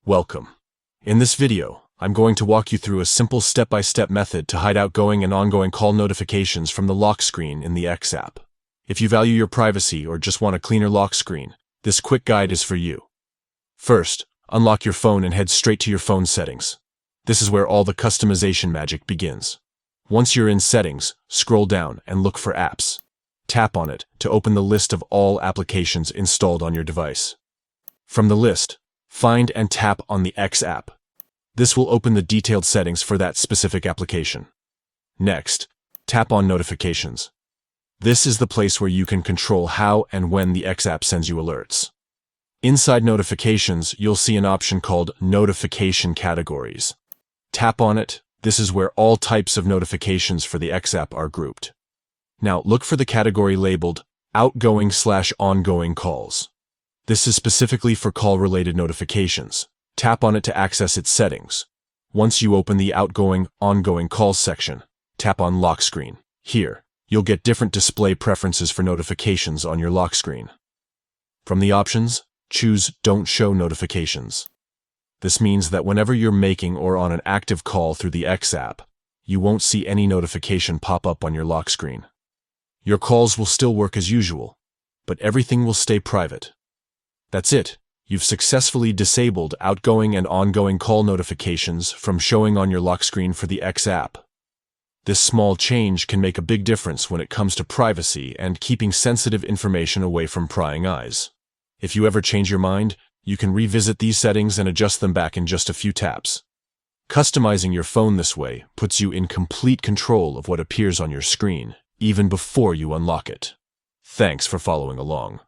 Welcome. In this video, I'm going to walk you through a simple step-by-step method to hide outgoing and ongoing call notifications from the lock screen in the X app. If you value your privacy or just want a cleaner lock screen, this quick guide is for you. First, unlock your phone and head straight to your phone settings. This is where all the customization magic begins. Once you're in Settings, scroll down and look for Apps. Tap on it to open the list of all applications installed on your device. From the list, find and tap on the X app. This will open the detailed settings for that specific application. Next, tap on Notifications. This is the place where you can control how and when the X app sends you alerts. Inside Notifications, you'll see an option called Notification Categories. Tap on it. This is where all types of notifications for the X app are grouped. Now look for the category labeled Outgoing/Ongoing Calls. This is specifically for call-related notifications. Tap on it to access its settings. Once you open the Outgoing/Ongoing Calls section, tap on Lock Screen. Here, you'll get different display preferences for notifications on your lock screen. From the options, choose Don't Show Notifications. This means that whenever you're making or on an active call through the X app, you won't see any notification pop up on your lock screen. Your calls will still work as usual, but everything will stay private. That's it. You've successfully disabled outgoing and ongoing call notifications from showing on your lock screen for the X app. This small change can make a big difference when it comes to privacy and keeping sensitive information away from prying eyes. If you ever change your mind, you can revisit these settings and adjust them back in just a few taps. Customizing your phone this way puts you in complete control of what appears on your screen, even before you unlock it. Thanks for following along.